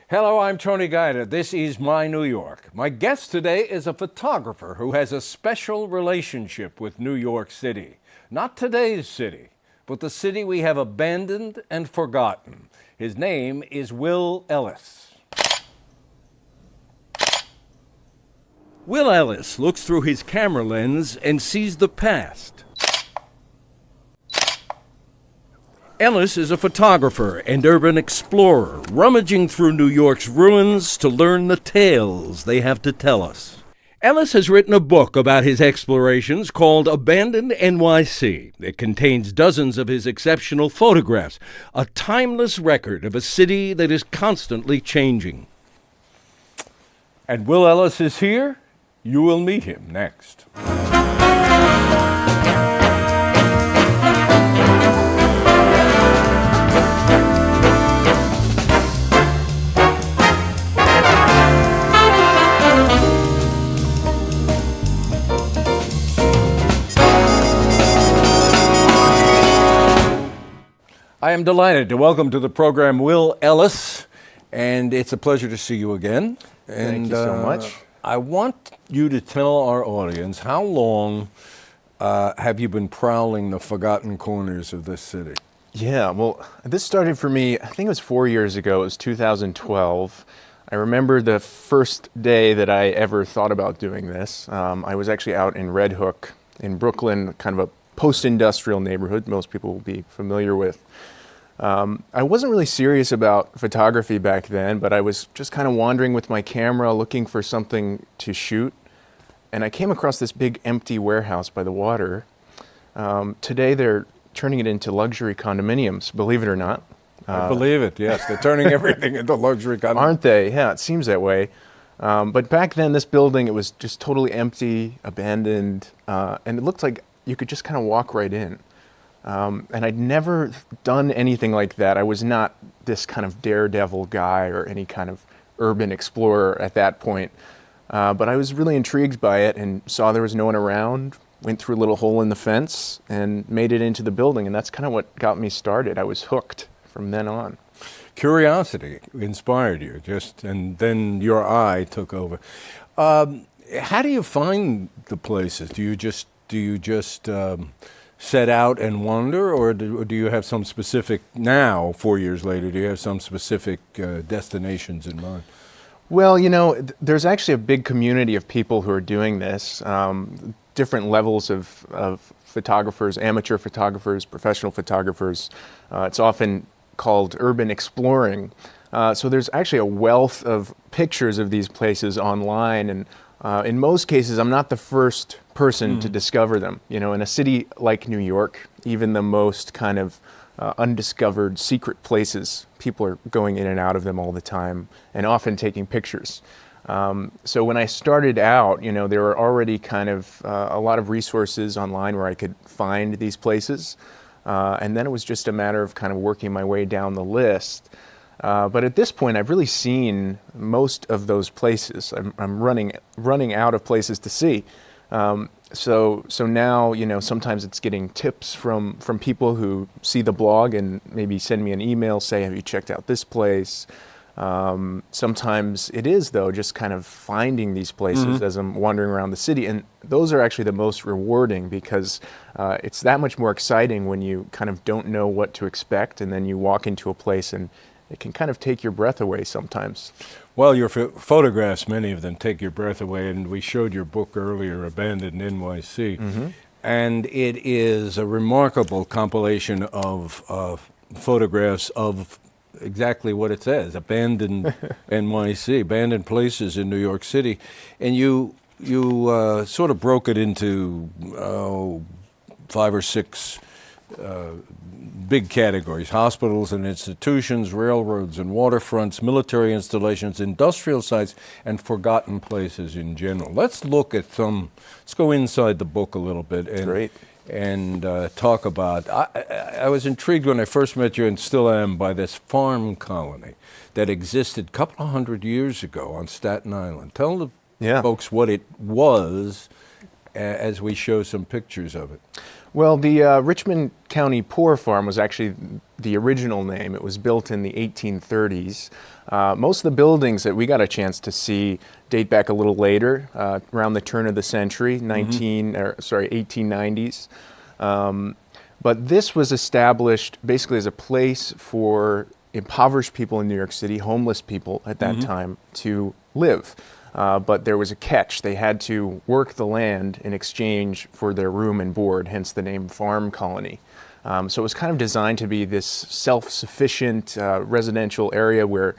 Hello, I'm Tony Guida. This is My New York. My guest today is a photographer who has a special relationship with New York City. Not today's city, but the city we have abandoned and forgotten. His name is Will Ellis. Will Ellis looks through his camera lens and sees the past. Ellis is a photographer and urban explorer, rummaging through New York's ruins to learn the tales they have to tell us. Ellis has written a book about his explorations called Abandoned NYC. It contains dozens of his exceptional photographs, a timeless record of a city that is constantly changing. And Will Ellis is here. You will meet him next. I am delighted to welcome to the program Will Ellis, and it's a pleasure to see you again. Thank you so much. I want you to tell our audience, how long have you been prowling the forgotten corners of this city? Yeah, well, this started for me, I think it was 4 years ago. It was 2012. I remember the first day that I ever thought about doing this. I was actually out in Red Hook in Brooklyn, kind of a post-industrial neighborhood most people will be familiar with. I wasn't really serious about photography back then, but I was just kind of wandering with my camera looking for something to shoot. And I came across this big empty warehouse by the water. Today they're turning it into luxury condominiums, believe it or not. I believe it, yes. They're turning everything into luxury condominiums. Aren't they? Yeah, it seems that way. But back then, this building, it was just totally empty, abandoned, and it looked like you could just kind of walk right in. And I'd never done anything like that. I was not this kind of daredevil guy or any kind of urban explorer at that point. But I was really intrigued by it and saw there was no one around, went through a little hole in the fence and made it into the building. And that's kind of what got me started. I was hooked from then on. Curiosity inspired you, and then your eye took over. How do you find the places? Do you just set out and wander, or do you have some specific, now, 4 years later, do you have some specific destinations in mind? Well, you know, there's actually a big community of people who are doing this, different levels of photographers, amateur photographers, professional photographers. It's often called urban exploring. So there's actually a wealth of pictures of these places online, and in most cases, I'm not the first person to discover them. You know, in a city like New York, even the most kind of undiscovered secret places, people are going in and out of them all the time and often taking pictures. So when I started out, you know, there were already kind of a lot of resources online where I could find these places. And then it was just a matter of kind of working my way down the list. But at this point, I've really seen most of those places. I'm running out of places to see. So now, you know, sometimes it's getting tips from people who see the blog and maybe send me an email, say, have you checked out this place? Sometimes it is, though, just kind of finding these places as I'm wandering around the city. And those are actually the most rewarding because it's that much more exciting when you kind of don't know what to expect and then you walk into a place and it can kind of take your breath away sometimes. Well, your photographs, many of them take your breath away, and we showed your book earlier, Abandoned NYC, and it is a remarkable compilation of photographs of exactly what it says, abandoned NYC, abandoned places in New York City, and you sort of broke it into 5 or 6 big categories: hospitals and institutions, railroads and waterfronts, military installations, industrial sites, and forgotten places in general. Let's go inside the book a little bit and talk about, I was intrigued when I first met you, and still am, by this farm colony that existed a couple of 100 years ago on Staten Island. Tell the folks what it was as we show some pictures of it? Well, the Richmond County Poor Farm was actually the original name. It was built in the 1830s. Most of the buildings that we got a chance to see date back a little later, around the turn of the century, 1890s. But this was established basically as a place for impoverished people in New York City, homeless people at that time, to live. But there was a catch. They had to work the land in exchange for their room and board, hence the name Farm Colony. So it was kind of designed to be this self-sufficient residential area where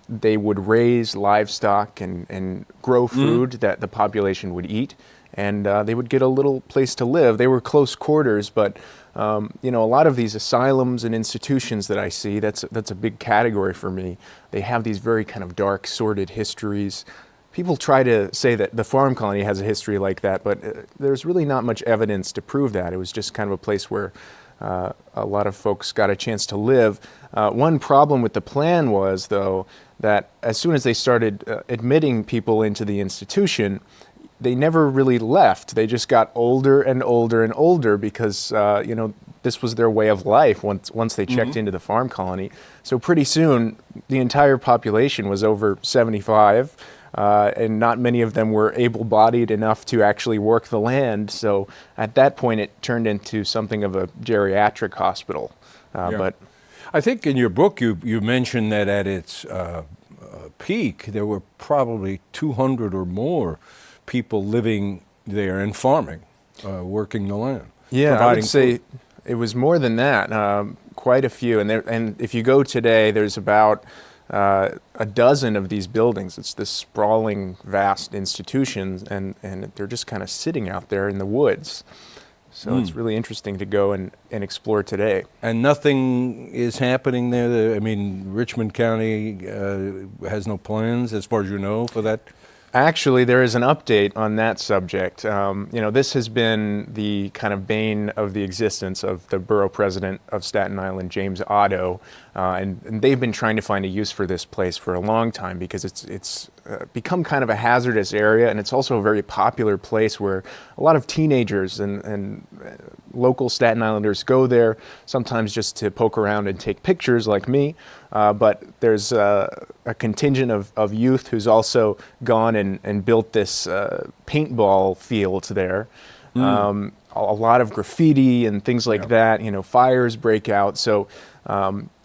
they would raise livestock and grow food that the population would eat, and they would get a little place to live. They were close quarters, but a lot of these asylums and institutions that I see, that's a big category for me. They have these very kind of dark, sordid histories. People try to say that the Farm Colony has a history like that, but there's really not much evidence to prove that. It was just kind of a place where a lot of folks got a chance to live. One problem with the plan was, though, that as soon as they started admitting people into the institution, they never really left. They just got older and older and older because, this was their way of life once they checked into the Farm Colony. So pretty soon, the entire population was over 75. And not many of them were able-bodied enough to actually work the land. So at that point, it turned into something of a geriatric hospital. But I think in your book you mentioned that at its peak, there were probably 200 or more people living there and farming, working the land. yeah, I providing would say food. it was more than that. Quite a few. And if you go today, there's about a dozen of these buildings. It's this sprawling, vast institutions, and they're just kind of sitting out there in the woods. So it's really interesting to go and explore today. And nothing is happening there? I mean, Richmond County has no plans, as far as you know, for that? Actually, there is an update on that subject. This has been the kind of bane of the existence of the borough president of Staten Island, James Otto, and they've been trying to find a use for this place for a long time because it's become kind of a hazardous area, and it's also a very popular place where a lot of teenagers and local Staten Islanders go there, sometimes just to poke around and take pictures like me, but there's a contingent of youth who's also gone and built this paintball field there. A lot of graffiti and things like that, fires break out. So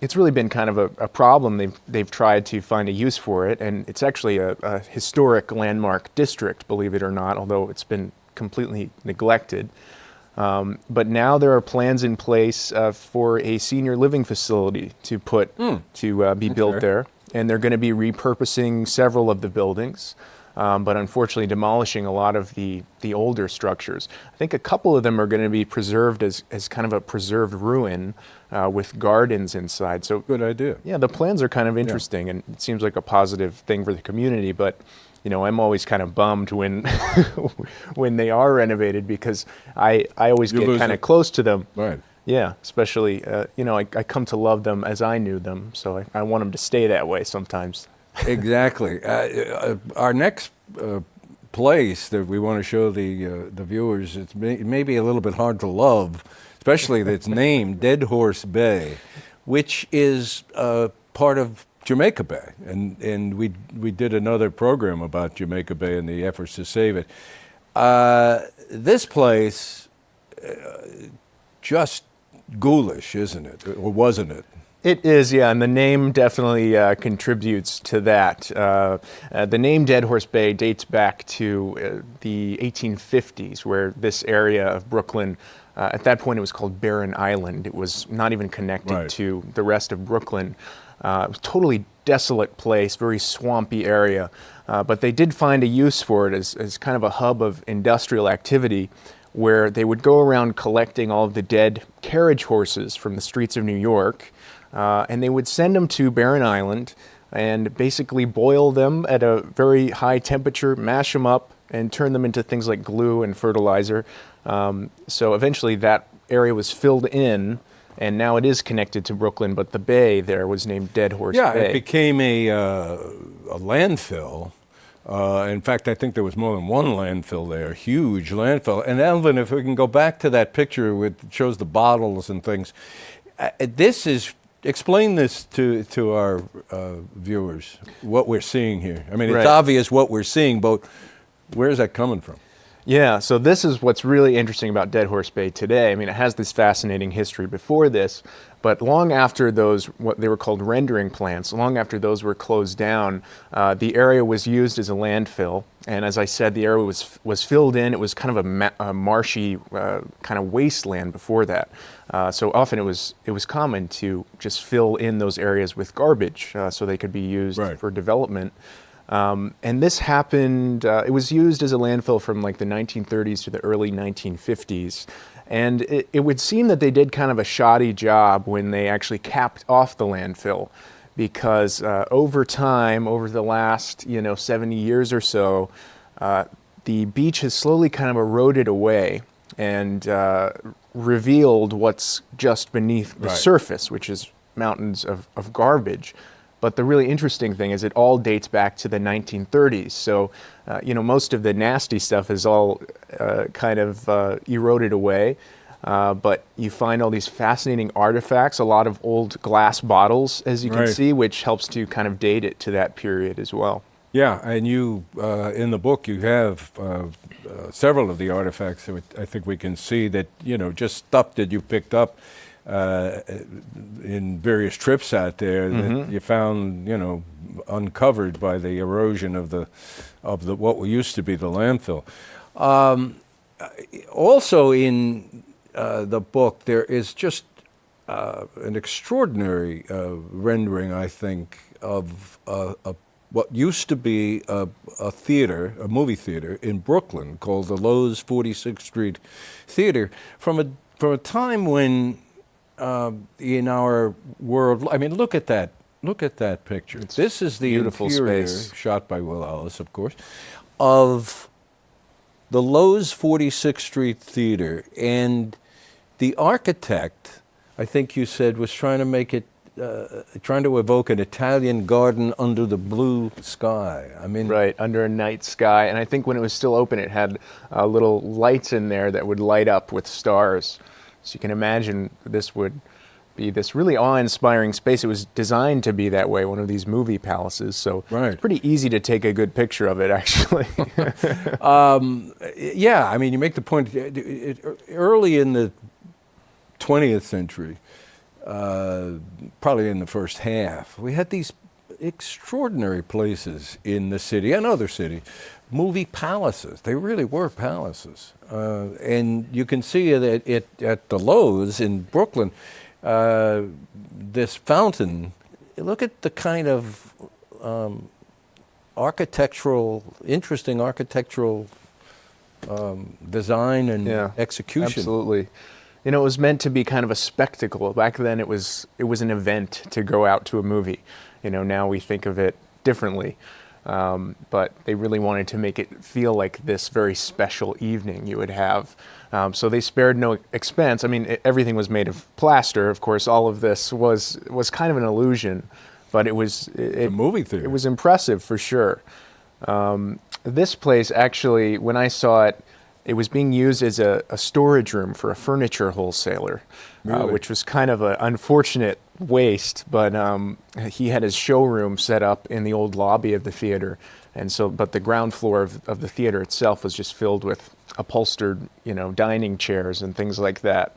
it's really been kind of a problem. They've tried to find a use for it, and it's actually a historic landmark district, believe it or not, although it's been completely neglected. But now there are plans in place for a senior living facility to be built there, and they're going to be repurposing several of the buildings, but unfortunately demolishing a lot of the older structures. I think a couple of them are going to be preserved as kind of a preserved ruin with gardens inside. So Good idea. yeah, the plans are kind of interesting, and it seems like a positive thing for the community, but I'm always kind of bummed when when they are renovated because I always You get lose kind it. of close to them. Right. Yeah, especially, I come to love them as I knew them, so I want them to stay that way sometimes. Exactly. Our next place that we want to show the viewers, it may be a little bit hard to love, especially that it's named Dead Horse Bay, which is part of Jamaica Bay, and we did another program about Jamaica Bay and the efforts to save it. This place, just ghoulish, isn't it? Or wasn't it? It is, yeah, and the name definitely contributes to that. The name Dead Horse Bay dates back to the 1850s, where this area of Brooklyn, at that point it was called Barren Island. It was not even connected to the rest of Brooklyn. It was a totally desolate place, very swampy area, but they did find a use for it as kind of a hub of industrial activity where they would go around collecting all of the dead carriage horses from the streets of New York, and they would send them to Barren Island and basically boil them at a very high temperature, mash them up, and turn them into things like glue and fertilizer. So eventually that area was filled in, and now it is connected to Brooklyn, but the bay there was named Dead Horse Bay. Yeah, it became a landfill In fact, I think there was more than one landfill there, huge landfill. And Elvin, if we can go back to that picture with shows the bottles and things, this is explain this to our viewers what we're seeing here. I mean, it's Right. obvious what we're seeing, but where is that coming from? Yeah, so this is what's really interesting about Dead Horse Bay today. I mean, it has this fascinating history before this, but long after those, what they were called rendering plants, long after those were closed down, the area was used as a landfill. And as I said, the area was filled in. It was kind of a marshy kind of wasteland before that. So often it was common to just fill in those areas with garbage so they could be used Right. for development. And this happened, it was used as a landfill from like the 1930s to the early 1950s. And it would seem that they did kind of a shoddy job when they actually capped off the landfill, because over time, over the last 70 years or so, the beach has slowly kind of eroded away and revealed what's just beneath the Right. surface, which is mountains of garbage. But the really interesting thing is it all dates back to the 1930s. So, most of the nasty stuff is all kind of eroded away. But you find all these fascinating artifacts, a lot of old glass bottles, as you can Right. see, which helps to kind of date it to that period as well. Yeah, and you, in the book, you have several of the artifacts that I think we can see that, just stuff that you picked up in various trips out there that you found, uncovered by the erosion of the what used to be the landfill. Also in the book, there is just an extraordinary rendering, I think, of what used to be a theater, a movie theater in Brooklyn called the Lowe's 46th Street Theater, from a time when in our world, I mean, look at that picture. This is the beautiful interior, space. shot by Will Ellis, of course, of the Lowe's 46th Street Theater, and the architect, I think you said, was trying to make it, trying to evoke an Italian garden under the blue sky. I mean, Right, under a night sky. And I think when it was still open, it had little lights in there that would light up with stars. So you can imagine this would be this really awe-inspiring space. It was designed to be that way, one of these movie palaces. So Right. it's pretty easy to take a good picture of it, actually. yeah, I mean, you make the point. Early in the 20th century, probably in the first half, we had these extraordinary places in the city and other cities, movie palaces. They really were palaces. And you can see it at the Lowe's in Brooklyn, this fountain. Look at the kind of interesting architectural design and execution. Absolutely. It was meant to be kind of a spectacle. Back then, it was an event to go out to a movie. Now we think of it differently. But they really wanted to make it feel like this very special evening you would have. So they spared no expense. I mean, everything was made of plaster. Of course, all of this was kind of an illusion, but it was A movie theater. It was impressive for sure. This place, actually, when I saw it, it was being used as a storage room for a furniture wholesaler, Really? which was kind of an unfortunate waste. But he had his showroom set up in the old lobby of the theater, but the ground floor of the theater itself was just filled with upholstered, dining chairs and things like that.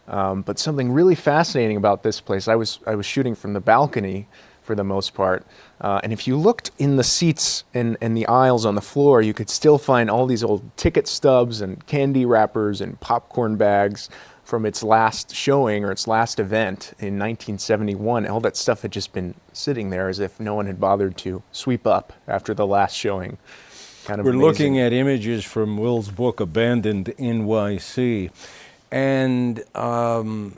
But something really fascinating about this place, I was shooting from the balcony for the most part. And if you looked in the seats and the aisles on the floor, you could still find all these old ticket stubs and candy wrappers and popcorn bags from its last showing or its last event in 1971. All that stuff had just been sitting there as if no one had bothered to sweep up after the last showing. Kind of We're amazing. looking at images from Will's book, Abandoned NYC. And the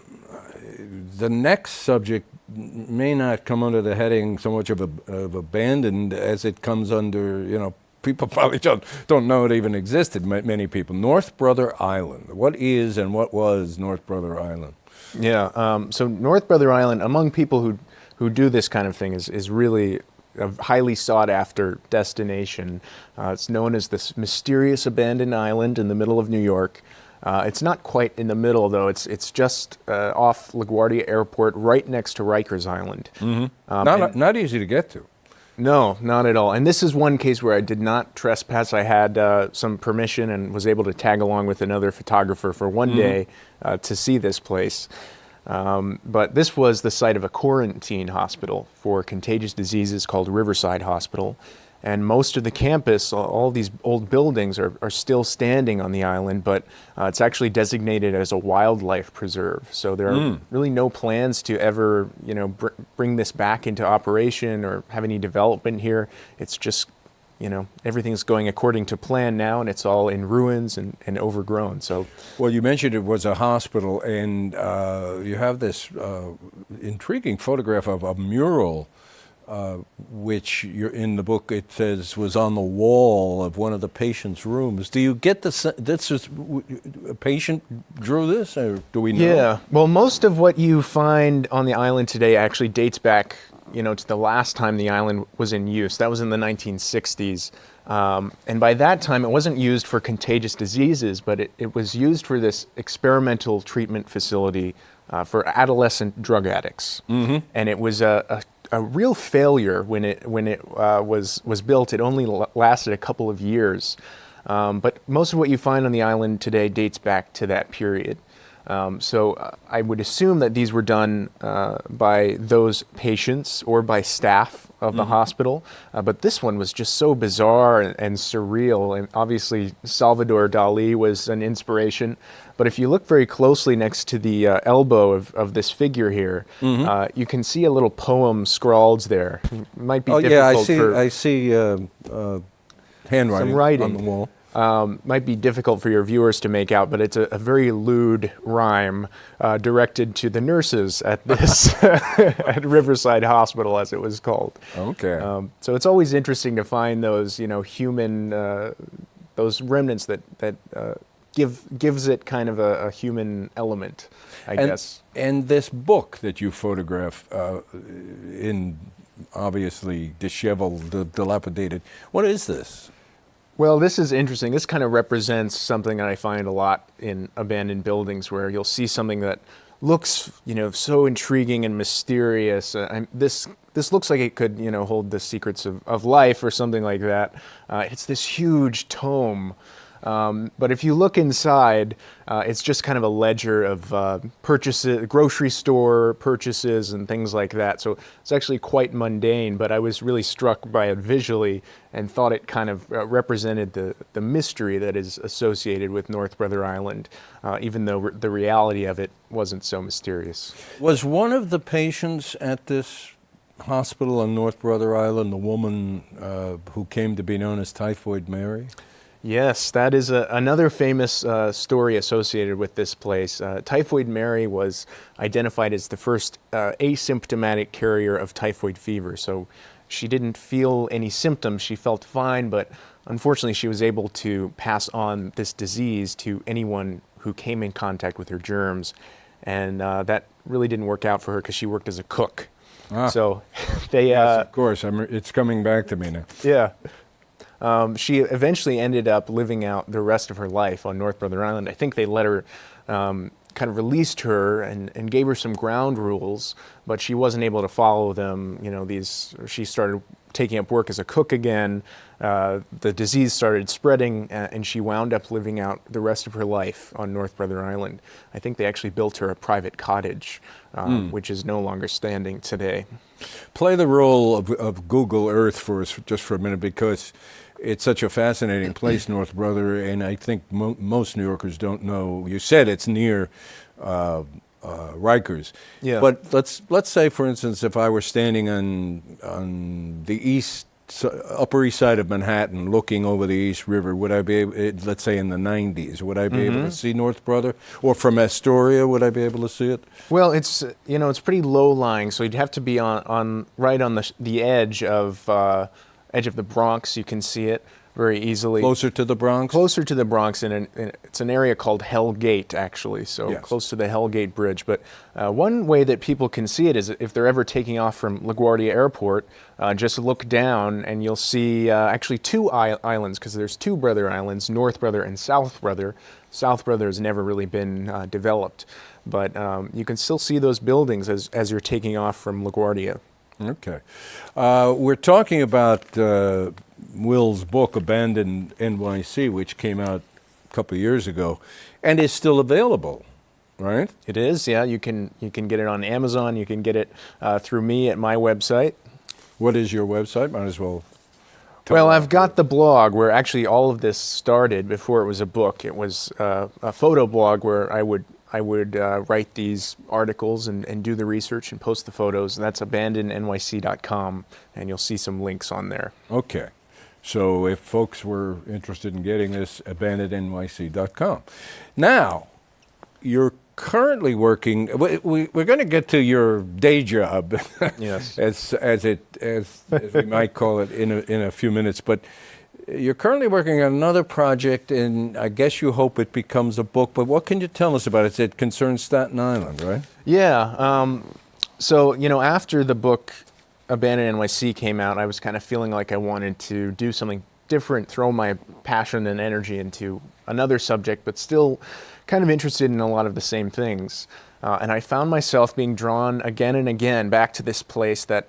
next subject may not come under the heading so much of abandoned as it comes under, people probably don't know it even existed, many people. North Brother Island. What is and what was North Brother Island? Yeah. So North Brother Island, among people who do this kind of thing, is really a highly sought after destination. It's known as this mysterious abandoned island in the middle of New York. It's not quite in the middle, though. It's just off LaGuardia Airport, right next to Rikers Island. Not easy to get to. No, not at all. And this is one case where I did not trespass. I had some permission and was able to tag along with another photographer for one day to see this place. But this was the site of a quarantine hospital for contagious diseases called Riverside Hospital. And most of the campus, all these old buildings are still standing on the island, but it's actually designated as a wildlife preserve. So there are really no plans to ever, bring this back into operation or have any development here. It's just, everything's going according to plan now, and it's all in ruins and overgrown. So, well, you mentioned it was a hospital, and you have this intriguing photograph of a mural. Which you're in the book, it says was on the wall of one of the patient's rooms. Do you get this is a patient drew this, or do we know? Yeah, well, most of what you find on the island today actually dates back, to the last time the island was in use. That was in the 1960s. And by that time, it wasn't used for contagious diseases, but it was used for this experimental treatment facility for adolescent drug addicts. And it was a real failure when it was built. It only lasted a couple of years, but most of what you find on the island today dates back to that period. So I would assume that these were done by those patients or by staff of the hospital. But this one was just so bizarre and surreal. And obviously Salvador Dali was an inspiration. But if you look very closely next to the elbow of this figure here, you can see a little poem scrawled there. It might be difficult I see handwriting some writing on the wall. Might be difficult for your viewers to make out, but it's a very lewd rhyme directed to the nurses at this at Riverside Hospital, as it was called. Okay. So it's always interesting to find those, human, those remnants that gives it kind of a human element, I guess. And this book that you photograph in obviously disheveled, dilapidated, what is this? Well, this is interesting. This kind of represents something that I find a lot in abandoned buildings, where you'll see something that looks, so intriguing and mysterious. This looks like it could, hold the secrets of life or something like that. It's this huge tome. But if you look inside, it's just kind of a ledger of purchases, grocery store purchases and things like that. So it's actually quite mundane, but I was really struck by it visually and thought it kind of represented the mystery that is associated with North Brother Island, even though the reality of it wasn't so mysterious. Was one of the patients at this hospital on North Brother Island the woman who came to be known as Typhoid Mary? Yes, that is another famous story associated with this place. Typhoid Mary was identified as the first asymptomatic carrier of typhoid fever. So she didn't feel any symptoms. She felt fine, but unfortunately she was able to pass on this disease to anyone who came in contact with her germs. And that really didn't work out for her because she worked as a cook. So they... yes, of course. It's coming back to me now. Yeah. She eventually ended up living out the rest of her life on North Brother Island. I think they let her, kind of released her and gave her some ground rules, but she wasn't able to follow them. She started taking up work as a cook again. The disease started spreading, and she wound up living out the rest of her life on North Brother Island. I think they actually built her a private cottage, which is no longer standing today. Play the role of Google Earth for us just for a minute, because it's such a fascinating place, North Brother, and I think most New Yorkers don't know. You said it's near Rikers. Yeah. But let's say, for instance, if I were standing on the Upper East Side of Manhattan, looking over the East River, would I be able, let's say in the 90s, would I be able to see North Brother? Or from Astoria, would I be able to see it? Well, it's it's pretty low lying, so you'd have to be right on the edge of the Bronx. You can see it. very easily. Closer to the Bronx? Closer to the Bronx, and it's an area called Hell Gate, actually, so Yes. close to the Hell Gate Bridge. But one way that people can see it is if they're ever taking off from LaGuardia Airport, just look down and you'll see actually two islands, because there's two Brother Islands, North Brother and South Brother. South Brother has never really been developed, but you can still see those buildings as you're taking off from LaGuardia. Okay. We're talking about Will's book, Abandoned NYC, which came out a couple of years ago and is still available, right? It is, yeah. You can get it on Amazon. You can get it through me at my website. What is your website? Might as well. Well, I've got the blog where actually all of this started before it was a book. It was a photo blog where I would write these articles and do the research and post the photos. And that's abandonednyc.com, and you'll see some links on there. Okay. So if folks were interested in getting this, abandonednyc.com. Now, you're currently working. We're going to get to your day job, Yes. as we might call it, in a few minutes. But you're currently working on another project, and I guess you hope it becomes a book. But what can you tell us about it? It concerns Staten Island, right? Yeah. So, after the book Abandoned NYC came out, I was kind of feeling like I wanted to do something different, throw my passion and energy into another subject, but still kind of interested in a lot of the same things. And I found myself being drawn again and again back to this place that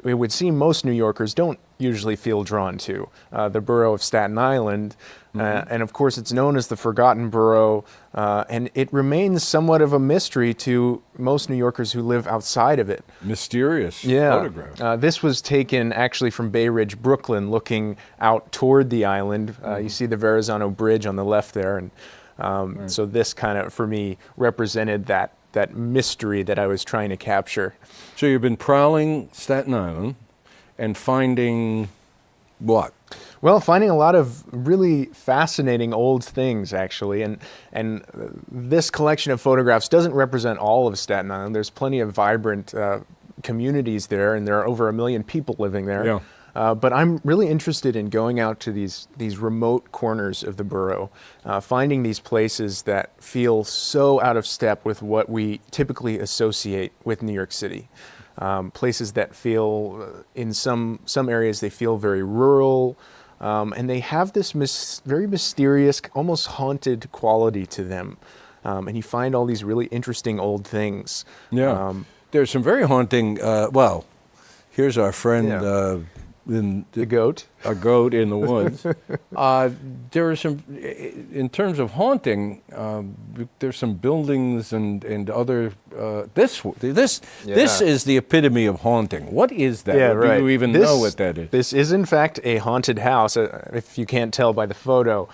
it would seem most New Yorkers don't usually feel drawn to, the borough of Staten Island. And of course, it's known as the Forgotten Borough, and it remains somewhat of a mystery to most New Yorkers who live outside of it. Mysterious photograph. This was taken actually from Bay Ridge, Brooklyn, looking out toward the island. You see the Verrazano Bridge on the left there, and so this kind of, for me, represented that mystery that I was trying to capture. So you've been prowling Staten Island and finding what? Well, finding a lot of really fascinating old things, actually, and this collection of photographs doesn't represent all of Staten Island. There's plenty of vibrant communities there, and there are over 1 million people living there. Yeah. But I'm really interested in going out to these remote corners of the borough, finding these places that feel so out of step with what we typically associate with New York City. Places that feel, in some areas, they feel very rural, and they have this very mysterious, almost haunted quality to them. And you find all these really interesting old things. Yeah. There's some very haunting, well, here's our friend, Yeah. The goat. a goat in the woods. There are some, in terms of haunting, there's some buildings and other. This is the epitome of haunting. What is that? Yeah, Or right. do you even know what that is? This is, in fact, a haunted house, if you can't tell by the photo.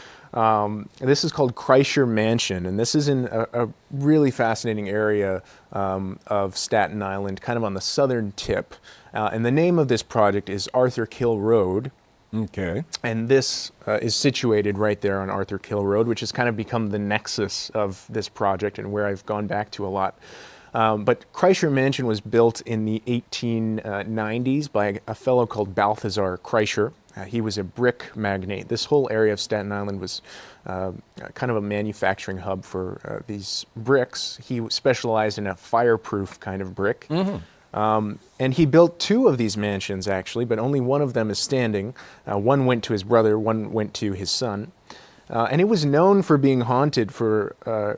This is called Kreischer Mansion, and this is in a really fascinating area of Staten Island, kind of on the southern tip. And the name of this project is Arthur Kill Road. Okay. And this is situated right there on Arthur Kill Road, which has kind of become the nexus of this project and where I've gone back to a lot. But Kreischer Mansion was built in the 1890s by a fellow called Balthazar Kreischer. He was a brick magnate. This whole area of Staten Island was kind of a manufacturing hub for these bricks. He specialized in a fireproof kind of brick. And he built 2 of these mansions, actually, but only one of them is standing. One went to his brother, one went to his son. And it was known for being haunted for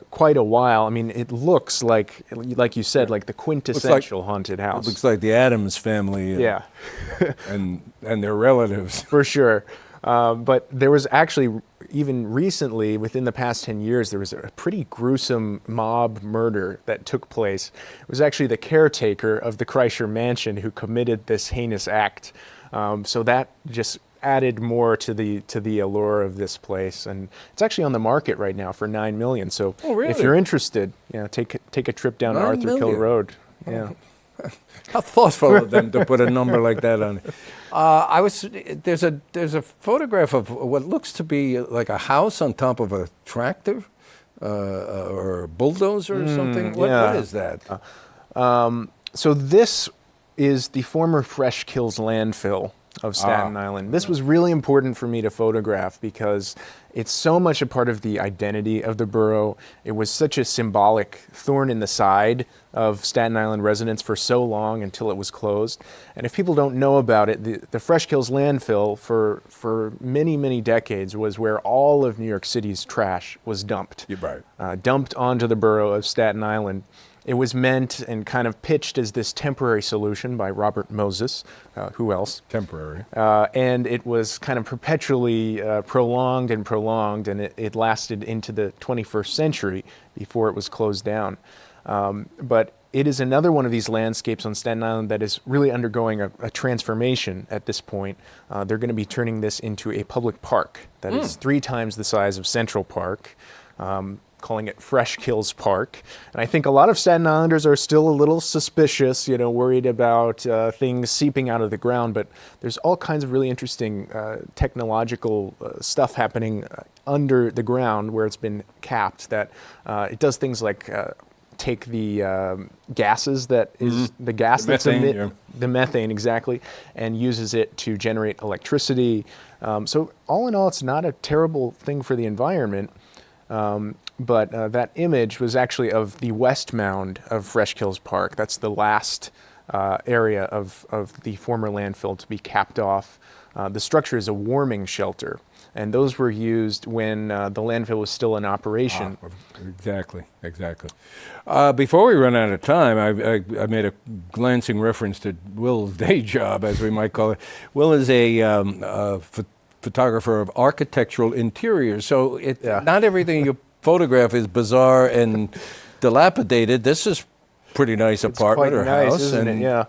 quite a while. I mean, it looks like you said, like the quintessential haunted house. It looks like the Addams family. Yeah. and their relatives. For sure. But there was actually, even recently, within the past 10 years, there was a pretty gruesome mob murder that took place. It was actually the caretaker of the Kreischer Mansion who committed this heinous act. So that just added more to the allure of this place, and it's actually on the market right now for $9 million. So if you're interested, take a trip down to $9 Arthur Kill million? Road. Yeah. How thoughtful of them to put a number like that on it. There's a photograph of what looks to be like a house on top of a tractor or a bulldozer or something. What is that? So this is the former Fresh Kills landfill. of Staten Island. This was really important for me to photograph because it's so much a part of the identity of the borough. It was such a symbolic thorn in the side of Staten Island residents for so long until it was closed. And if people don't know about it, the Fresh Kills landfill for many, many decades was where all of New York City's trash was dumped. You're right. Dumped onto the borough of Staten Island. It was meant and kind of pitched as this temporary solution by Robert Moses, who else? Temporary. And it was kind of perpetually prolonged, and it lasted into the 21st century before it was closed down. But it is another one of these landscapes on Staten Island that is really undergoing a transformation at this point. They're going to be turning this into a public park that is 3 times the size of Central Park. Calling it Fresh Kills Park. And I think a lot of Staten Islanders are still a little suspicious, worried about things seeping out of the ground, but there's all kinds of really interesting technological stuff happening under the ground where it's been capped that it does things like take the gases that is the gas The that's methane, the methane exactly, and uses it to generate electricity. So all in all, it's not a terrible thing for the environment. But that image was actually of the west mound of Fresh Kills Park. That's the last area of the former landfill to be capped off. The structure is a warming shelter, and those were used when the landfill was still in operation. Exactly. Before we run out of time, I made a glancing reference to Will's day job, as we might call it. Will is a photographer of architectural interiors, so not everything you photograph is bizarre and dilapidated. This is pretty nice apartment or nice, house, isn't it? Yeah.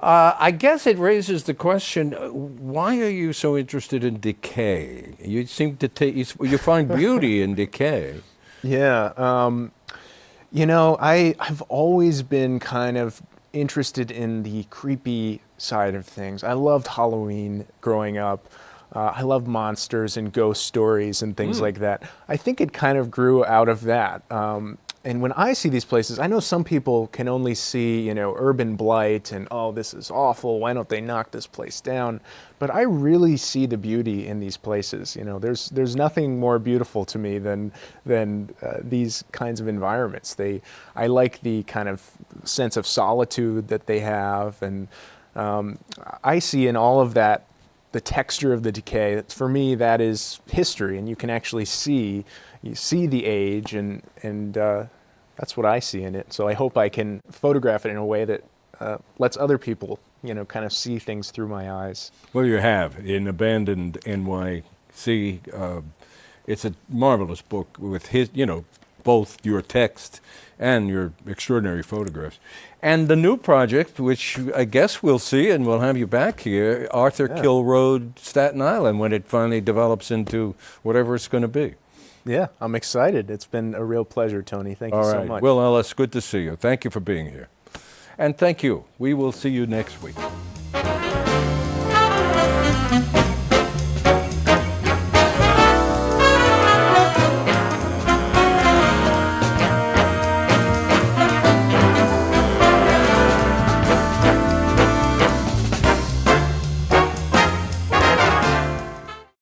I guess it raises the question: why are you so interested in decay? You seem to you find beauty in decay. Yeah. I've always been kind of interested in the creepy side of things. I loved Halloween growing up. I love monsters and ghost stories and things like that. I think it kind of grew out of that. And when I see these places, I know some people can only see, urban blight and, oh, this is awful. Why don't they knock this place down? But I really see the beauty in these places. There's nothing more beautiful to me than these kinds of environments. I like the kind of sense of solitude that they have, and I see in all of that the texture of the decay. For me, that is history, and you can actually see the age, and that's what I see in it. So I hope I can photograph it in a way that lets other people, kind of see things through my eyes. Well, you have in Abandoned NYC. It's a marvelous book with both your text and your extraordinary photographs. And the new project, which I guess we'll see, and we'll have you back here, Arthur Kill Road, Staten Island, when it finally develops into whatever it's going to be. Yeah, I'm excited. It's been a real pleasure, Tony. Thank you so much. Will Ellis, good to see you. Thank you for being here. And thank you. We will see you next week.